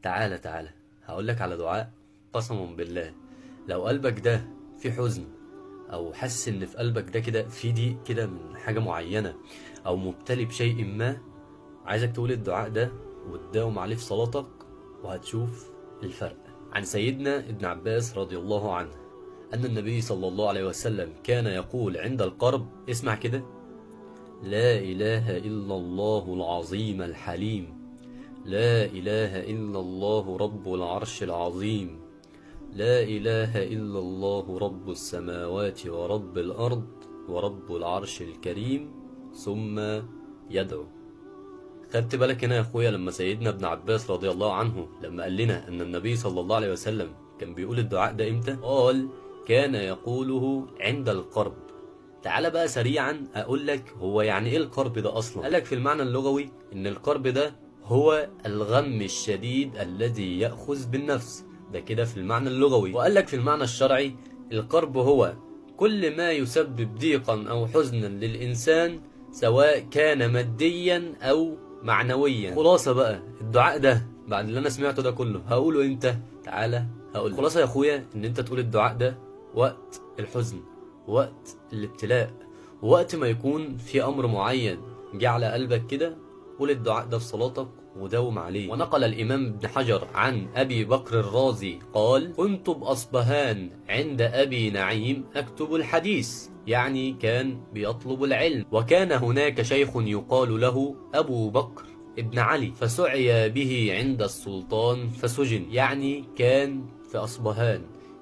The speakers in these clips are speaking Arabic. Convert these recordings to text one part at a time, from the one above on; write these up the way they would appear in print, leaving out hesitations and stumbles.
تعالى تعالى، هقولك على دعاء. قسما بالله لو قلبك ده في حزن، او حاسس ان في قلبك ده كده في ضيق كده من حاجة معينة، او مبتلي بشيء ما، عايزك تقول الدعاء ده وتداوم عليه في صلاتك، وهتشوف الفرق. عن سيدنا ابن عباس رضي الله عنه أن النبي صلى الله عليه وسلم كان يقول عند القرب، اسمع كده: لا إله إلا الله العظيم الحليم، لا إله إلا الله رب العرش العظيم، لا إله إلا الله رب السماوات ورب الأرض ورب العرش الكريم، ثم يدعو. خدت بالك هنا يا اخويا لما سيدنا ابن عباس رضي الله عنه لما قال لنا ان النبي صلى الله عليه وسلم كان بيقول الدعاء ده امتى؟ قال كان يقوله عند القرب. تعال بقى سريعا اقول لك هو يعني ايه القرب ده اصلا. قال لك في المعنى اللغوي ان القرب ده هو الغم الشديد الذي يأخذ بالنفس، ده كده في المعنى اللغوي. وقال لك في المعنى الشرعي القرب هو كل ما يسبب ضيقا او حزنا للانسان، سواء كان ماديا او معنويا. خلاصة بقى الدعاء ده بعد اللي انا سمعته ده كله هقوله امتى؟ تعالى هقول. خلاصة يا اخويا ان انت تقول الدعاء ده وقت الحزن، وقت الابتلاء، وقت ما يكون في امر معين جه على قلبك كده، قول الدعاء ده في صلاتك وداوم عليه. ونقل الامام ابن حجر عن ابي بكر الرازي قال: كنت باصبهان عند ابي نعيم اكتب الحديث، يعني كان بيطلب العلم، وكان هناك شيخ يقال له ابو بكر ابن علي، فسعي به عند السلطان فسجن، يعني كان في اصبهان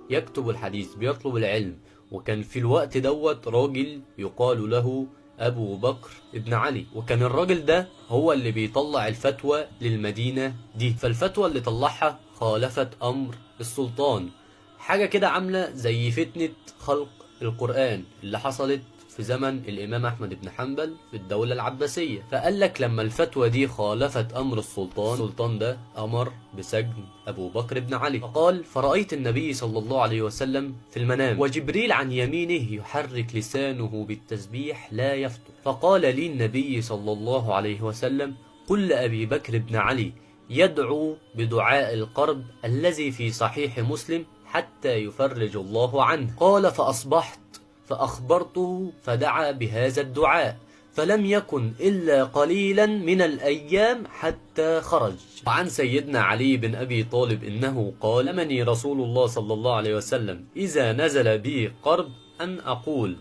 يكتب الحديث بيطلب العلم، وكان في الوقت دوت راجل يقال له أبو بكر ابن علي، وكان الراجل ده هو اللي بيطلع الفتوى للمدينة دي. فالفتوى اللي طلعها خالفت أمر السلطان، حاجة كده عاملة زي فتنة خلق القرآن اللي حصلت في زمن الإمام أحمد بن حنبل في الدولة العباسية. فقال لك لما الفتوى دي خالفت أمر السلطان ده أمر بسجن أبو بكر بن علي. فقال: فرأيت النبي صلى الله عليه وسلم في المنام، وجبريل عن يمينه يحرك لسانه بالتسبيح لا يفتر، فقال لي النبي صلى الله عليه وسلم: قل لأبي بكر بن علي يدعو بدعاء القرب الذي في صحيح مسلم حتى يفرج الله عنه. قال: فأصبحت فأخبرته فدعا بهذا الدعاء، فلم يكن إلا قليلا من الأيام حتى خرج. وعن سيدنا علي بن أبي طالب إنه قال: أمني رسول الله صلى الله عليه وسلم إذا نزل بي قرب أن أقول: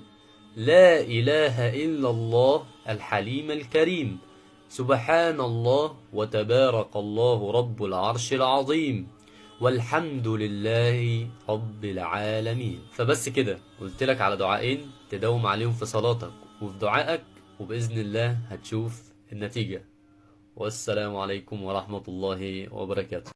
لا إله إلا الله الحليم الكريم، سبحان الله وتبارك الله رب العرش العظيم، والحمد لله رب العالمين. فبس كده قلت لك على دعائين تداوم عليهم في صلاتك وفي دعائك، وبإذن الله هتشوف النتيجة. والسلام عليكم ورحمة الله وبركاته.